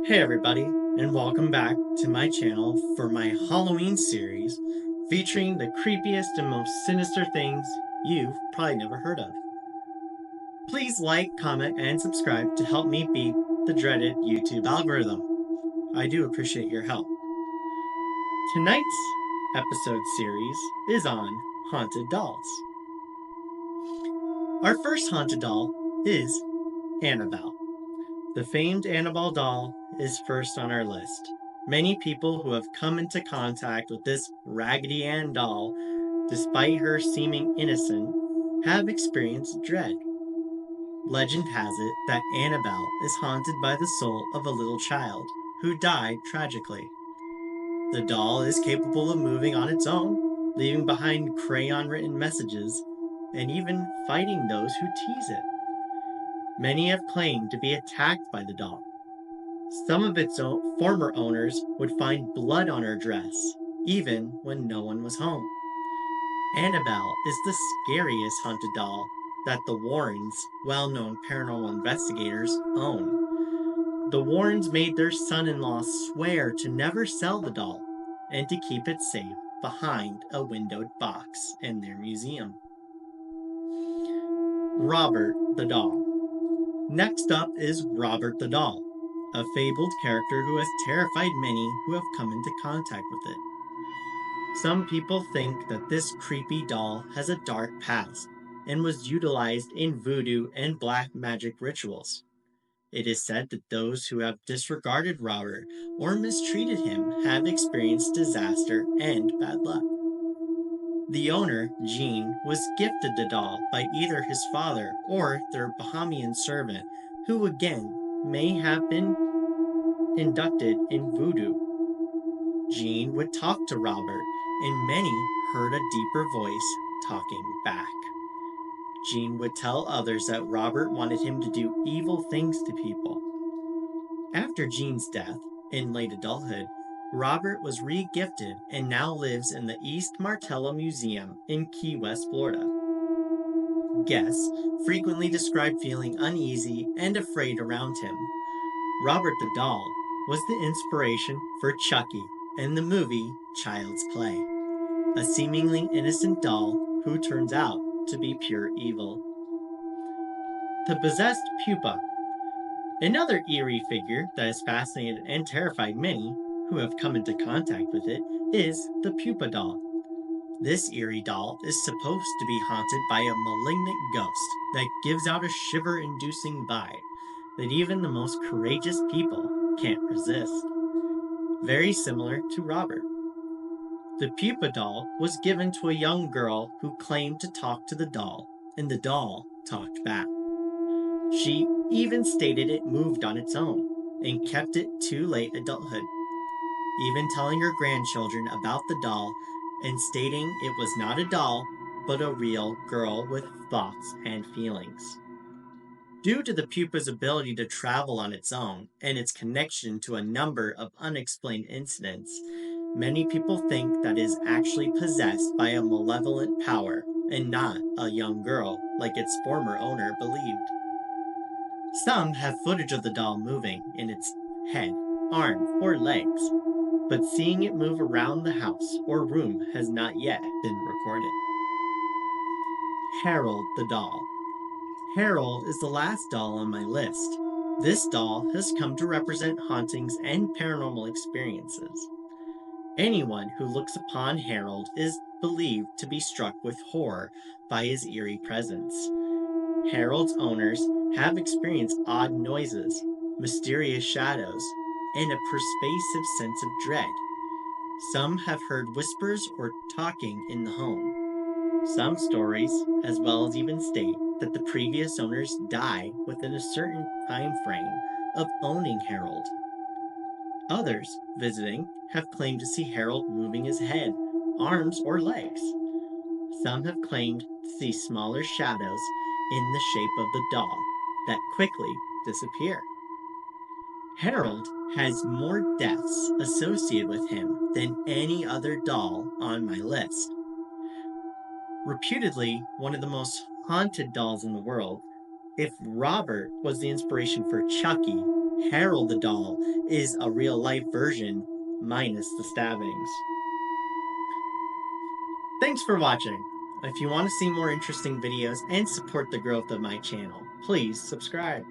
Hey everybody, and welcome back to my channel for my Halloween series featuring the creepiest and most sinister things you've probably never heard of. Please like, comment, and subscribe to help me beat the dreaded YouTube algorithm. I do appreciate your help. Tonight's episode series is on haunted dolls. Our first haunted doll is Annabelle. The famed Annabelle doll is first on our list. Many people who have come into contact with this Raggedy Ann doll, despite her seeming innocent, have experienced dread. Legend has it that Annabelle is haunted by the soul of a little child who died tragically. The doll is capable of moving on its own, leaving behind crayon-written messages, and even fighting those who tease it. Many have claimed to be attacked by the doll. Some of its former owners would find blood on her dress, even when no one was home. Annabelle is the scariest haunted doll that the Warrens, well-known paranormal investigators, own. The Warrens made their son-in-law swear to never sell the doll and to keep it safe behind a windowed box in their museum. Robert the Doll. Next up is Robert the Doll, a fabled character who has terrified many who have come into contact with it. Some people think that this creepy doll has a dark past and was utilized in voodoo and black magic rituals. It is said that those who have disregarded Robert or mistreated him have experienced disaster and bad luck. The owner, Jean, was gifted the doll by either his father or their Bahamian servant, who again may have been inducted in voodoo. Jean would talk to Robert, and many heard a deeper voice talking back. Jean would tell others that Robert wanted him to do evil things to people. After Jean's death, in late adulthood, Robert was re-gifted and now lives in the East Martello Museum in Key West, Florida. Guests frequently describe feeling uneasy and afraid around him. Robert the Doll was the inspiration for Chucky in the movie Child's Play, a seemingly innocent doll who turns out to be pure evil. The Possessed Pupa. Another eerie figure that has fascinated and terrified many who have come into contact with it is the Pupa doll. This eerie doll is supposed to be haunted by a malignant ghost that gives out a shiver-inducing vibe that even the most courageous people can't resist. Very similar to Robert. The Pupa doll was given to a young girl who claimed to talk to the doll, and the doll talked back. She even stated it moved on its own and kept it to late adulthood, even telling her grandchildren about the doll and stating it was not a doll, but a real girl with thoughts and feelings. Due to the pupa's ability to travel on its own and its connection to a number of unexplained incidents, many people think that it is actually possessed by a malevolent power and not a young girl like its former owner believed. Some have footage of the doll moving in its head, arms, or legs, but seeing it move around the house or room has not yet been recorded. Harold the Doll. Harold is the last doll on my list. This doll has come to represent hauntings and paranormal experiences. Anyone who looks upon Harold is believed to be struck with horror by his eerie presence. Harold's owners have experienced odd noises, mysterious shadows, and a pervasive sense of dread. Some have heard whispers or talking in the home. Some stories, as well as even state, that the previous owners die within a certain time frame of owning Harold. Others, visiting, have claimed to see Harold moving his head, arms, or legs. Some have claimed to see smaller shadows in the shape of the doll that quickly disappear. Harold has more deaths associated with him than any other doll on my list. Reputedly one of the most haunted dolls in the world, if Robert was the inspiration for Chucky, Harold the doll is a real-life version, minus the stabbings. Thanks for watching. If you want to see more interesting videos and support the growth of my channel, please subscribe.